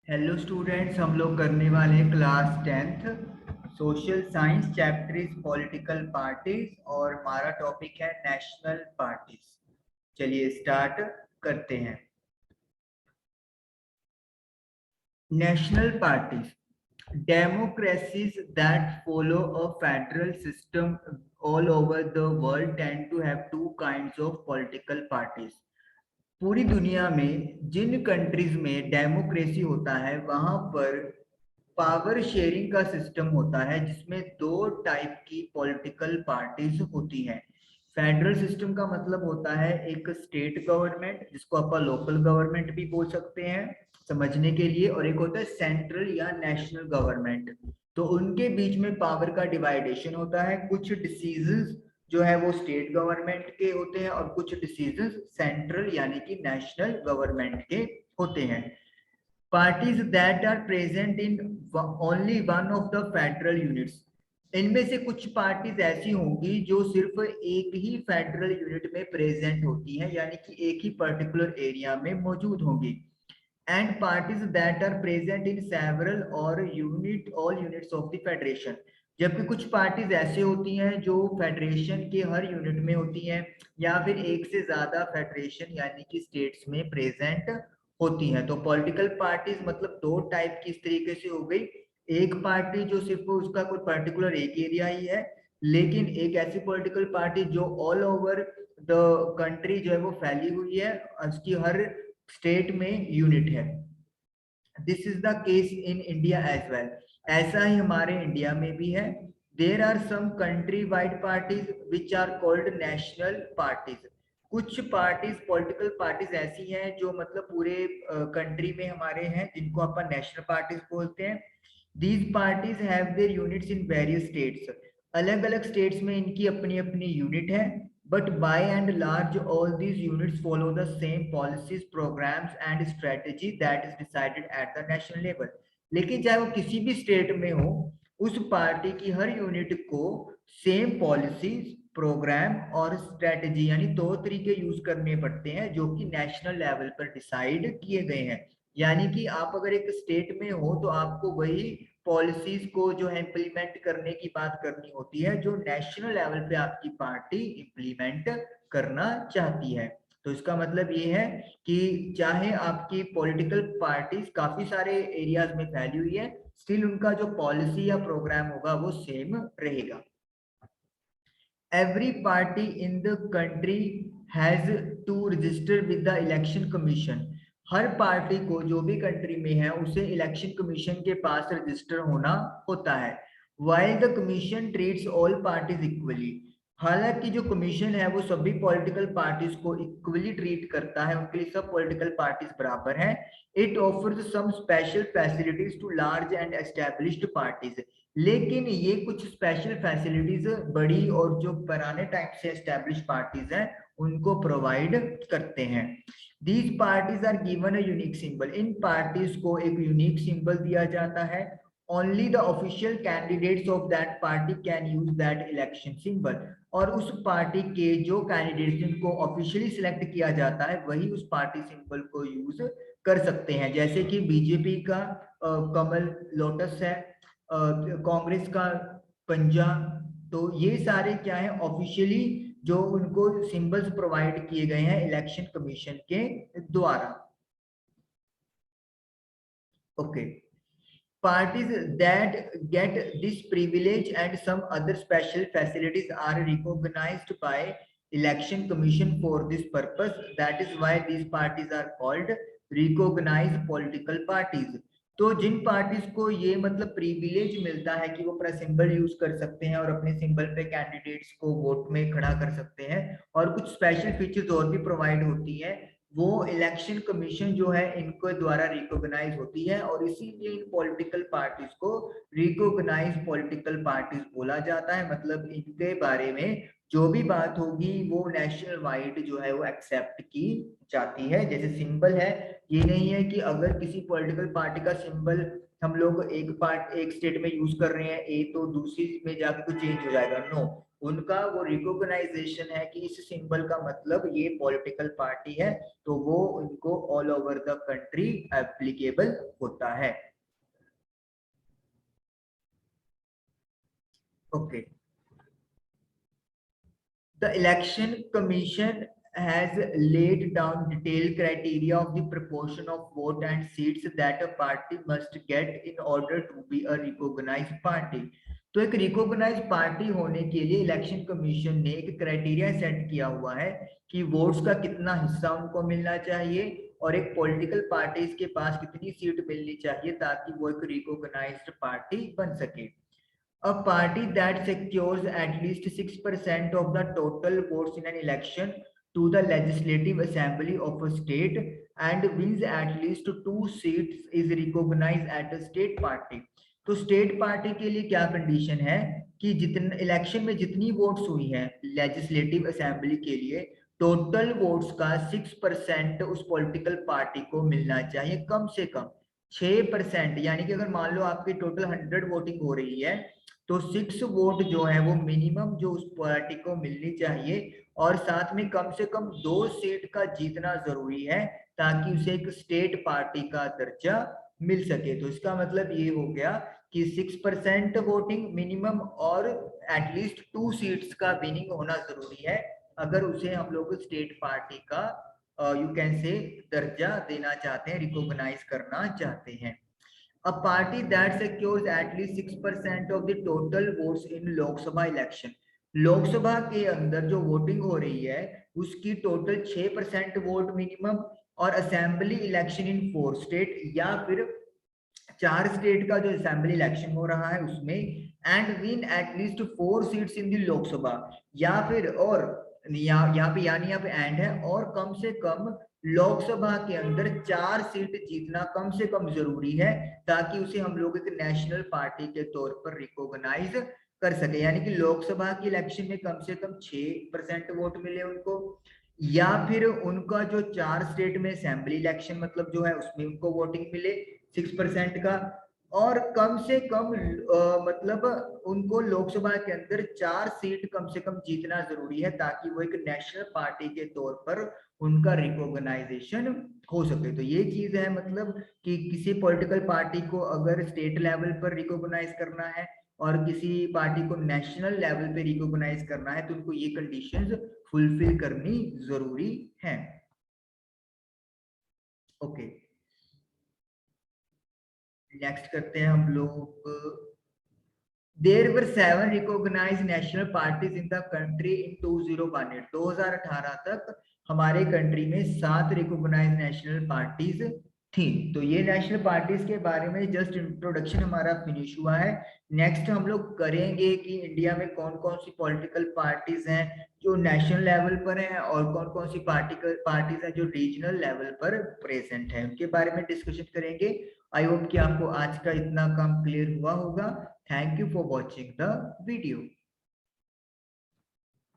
Hello students, हम लोग करने वाले हैं class 10th social science. Chapter is political parties और हमारा टॉपिक है नेशनल पार्टीज। चलिए स्टार्ट करते हैं। National parties democracies that follow a federal system all over the world tend to have two kinds of political parties। पूरी दुनिया में जिन countries में डेमोक्रेसी होता है वहां पर पावर शेयरिंग का सिस्टम होता है, जिसमें दो टाइप की पॉलिटिकल पार्टीज होती हैं। फेडरल सिस्टम का मतलब होता है एक स्टेट गवर्नमेंट, जिसको अपन लोकल गवर्नमेंट भी बोल सकते हैं समझने के लिए, और एक होता है सेंट्रल या नेशनल गवर्नमेंट। तो उनके बीच में पावर का डिवाइडेशन होता है। कुछ डिसीजंस जो है वो स्टेट गवर्नमेंट के होते हैं और कुछ डिसीजंस सेंट्रल यानी कि नेशनल गवर्नमेंट के होते हैं। Parties that are present in only one of the federal units, इनमें से कुछ पार्टीज ऐसी होंगी जो सिर्फ एक ही फेडरल यूनिट में प्रेजेंट होती हैं, यानी कि एक ही पर्टिकुलर एरिया में मौजूद होंगी। And parties that are present in several और unit all units of the federation, जबकि कुछ पार्टीज ऐसे होती हैं जो फेडरेशन के हर यूनिट में होती हैं या फिर एक से ज्यादा फेडरेशन यानी कि स्टेट्स में प्रेजेंट होती हैं। तो पॉलिटिकल पार्टीज मतलब दो टाइप की इस तरीके से हो गई। एक पार्टी जो सिर्फ उसका कोई पर्टिकुलर एक एरिया ही है, लेकिन एक ऐसी पॉलिटिकल पार्टी जो ऑल ओवर द कंट्री जो है वो फैली हुई है, उसकी हर स्टेट में यूनिट है। This is the case in India as well. ऐसा ही हमारे इंडिया में भी है। There are some countrywide parties which are called national parties. कुछ पार्टीज पॉलिटिकल पार्टीज ऐसी हैं जो मतलब पूरे कंट्री में हमारे हैं, जिनको अपन नेशनल पार्टीज बोलते हैं। These parties have their units in various states. अलग अलग स्टेट्स में इनकी अपनी अपनी यूनिट है, but by and large all these units follow the same policies, programs and strategy that is decided at the national level। लेकिन चाहे वो किसी भी स्टेट में हो, उस पार्टी की हर यूनिट को सेम पॉलिसीज, प्रोग्राम और स्ट्रेटजी यानी दो तरीके यूज करने पड़ते हैं जो कि नेशनल लेवल पर डिसाइड किए गए हैं। यानी कि आप अगर एक स्टेट में हो तो आपको वही पॉलिसीज को जो है इम्प्लीमेंट करने की बात करनी होती है जो नेशनल लेवल पे आपकी पार्टी इम्प्लीमेंट करना चाहती है। तो इसका मतलब ये है कि चाहे आपकी पॉलिटिकल पार्टीज काफी सारे एरियाज में फैली हुई है, स्टिल उनका जो पॉलिसी या प्रोग्राम होगा वो सेम रहेगा। Every party in the country has to register with the election commission। Her party को जो भी कंट्री में है उसे इलेक्शन कमीशन के पास रजिस्टर होना होता है। While the commission treats all parties equally, हालांकि जो कमीशन है वो सभी पॉलिटिकल पार्टीज को इक्वली ट्रीट करता है, उनके लिए सब पॉलिटिकल पार्टीज बराबर हैं। It offers some special facilities to large and established parties, लेकिन ये कुछ स्पेशल फैसिलिटीज बड़ी और जो पुराने टाइप से एस्टेब्लिश पार्टीज हैं उनको प्रोवाइड करते हैं। These parties are given a unique symbol. इन पार्टीज को एक यूनिक सिंबल दिया जाता है। Only the official candidates of that party can use that election symbol. और उस पार्टी के जो कैंडिडेट्स जिनको ऑफिशियली सिलेक्ट किया जाता है वही उस पार्टी सिंबल को यूज कर सकते हैं। जैसे कि बीजेपी का कमल लोटस है, कांग्रेस का पंजा। तो ये सारे क्या है, ऑफिशियली जो उनको सिंबल्स प्रोवाइड किए गए हैं इलेक्शन कमीशन के द्वारा। Okay, parties that get this privilege and some other special facilities are recognized by election commission for this purpose। That is why these parties are called recognized political parties। तो जिन parties को ये मतलब privilege मिलता है कि वो अपना symbol use कर सकते हैं और अपने सिंबल पे कैंडिडेट्स को वोट में खड़ा कर सकते हैं और कुछ स्पेशल फीचर्स और भी प्रोवाइड होती है, वो इलेक्शन कमीशन जो है इनको द्वारा रिकॉग्नाइज होती है और इसीलिए इन पॉलिटिकल पार्टीज को रिकॉग्नाइज पॉलिटिकल पार्टीज बोला जाता है। मतलब इनके बारे में जो भी बात होगी वो नेशनल वाइड जो है वो एक्सेप्ट की जाती है। जैसे सिंबल है, ये नहीं है कि अगर किसी पॉलिटिकल पार्टी का सिंबल हम लोग एक स्टेट में यूज कर रहे हैं ए तो दूसरी में जाके कुछ चेंज हो जाएगा। नो, उनका वो रिकॉग्नाइजेशन है कि इस सिंबल का मतलब ये पॉलिटिकल पार्टी है, तो वो उनको all over the country applicable होता है। Okay, the election commission has laid down detailed criteria of the proportion of vote and seats that a party must get in order to be a recognized party। तो एक recognise party होने के लिए election commission ने एक criteria set किया हुआ है कि वोट्स का कितना हिस्सा उनको मिलना चाहिए और एक पॉलिटिकल पार्टीज के पास कितनी सीट मिलनी चाहिए ताकि वो एक रिकॉग्नाइज्ड पार्टी बन सके। A party that secures at least 6% of the total votes in an election to the Legislative Assembly of a state and wins at least 2 seats is recognized as a state party। तो state party के लिए क्या condition है कि जितने election में जितनी votes हुई हैं लेजिस्लेटिव असेंबली के लिए, टोटल वोट्स का 6% उस पॉलिटिकल पार्टी को मिलना चाहिए, कम से कम 6%। यानी कि अगर मान लो आपकी टोटल 100 वोटिंग हो रही है तो 6 वोट जो है वो मिनिमम जो उस पार्टी को मिलनी चाहिए, और साथ में कम से कम 2 सीट का जीतना जरूरी है ताकि उसे एक स्टेट पार्टी का दर्जा मिल सके। तो इसका मतलब ये हो गया कि 6% वोटिंग मिनिमम और एटलीस्ट 2 सीट्स का विनिंग होना जरूरी है अगर उसे हम लोग स्टेट पार्टी का यू कैन से दर्जा देना चाहते हैं, रिकॉग्नाइज करना चाहते हैं। A party that secures at least 6% of the total votes in Lok Sabha election। Lok Sabha के अंदर जो वोटिंग हो रही है उसकी टोटल 6% वोट मिनिमम, और असेंबली इलेक्शन इन 4 स्टेट या फिर 4 स्टेट का जो असेंबली इलेक्शन हो रहा है उसमें, एंड विन एटलीस्ट 4 सीट्स इन दी लोकसभा, या फिर और यहाँ पे यानी यहाँ पे एंड है, और कम से कम लोकसभा के अंदर 4 सीट जीतना कम से कम जरूरी है ताकि उसे हम लोग एक नेशनल पार्टी के तौर पर रिकॉग्नाइज कर सके। यानी कि लोकसभा की इलेक्शन में कम से कम 6% वोट मिले उनको, या फिर उनका जो 4 स्टेट में असेंबली इलेक्शन मतलब जो है उसमें उनको वोटिंग मिले 6% का, और कम से कम मतलब उनको लोकसभा के अंदर 4 सीट कम से कम जीतना जरूरी है ताकि वो एक नेशनल पार्टी के तौर पर उनका रिकॉग्नाइजेशन हो सके। तो ये चीज है मतलब कि किसी पॉलिटिकल पार्टी को अगर स्टेट लेवल पर रिकॉग्नाइज करना है और किसी पार्टी को नेशनल लेवल पे रिकॉग्नाइज करना है तो उनको ये कंडीशंस फुलफिल करनी जरूरी है। ओके, नेक्स्ट करते हैं हम लोग। There were 7 recognized national parties in the country in 2018। 2018 तक हमारे कंट्री में 7 रिकॉग्नाइज्ड नेशनल पार्टीज थी। तो ये नेशनल पार्टीज के बारे में जस्ट इंट्रोडक्शन हमारा फिनिश हुआ है। नेक्स्ट हम लोग करेंगे कि इंडिया में कौन कौन सी पॉलिटिकल पार्टीज हैं जो नेशनल लेवल पर हैं और कौन कौन सी पार्टीज हैं जो रीजनल लेवल पर प्रेजेंट है, उनके बारे में डिस्कशन करेंगे। आई होप कि आपको आज का इतना काम क्लियर हुआ होगा। Thank you for watching the video.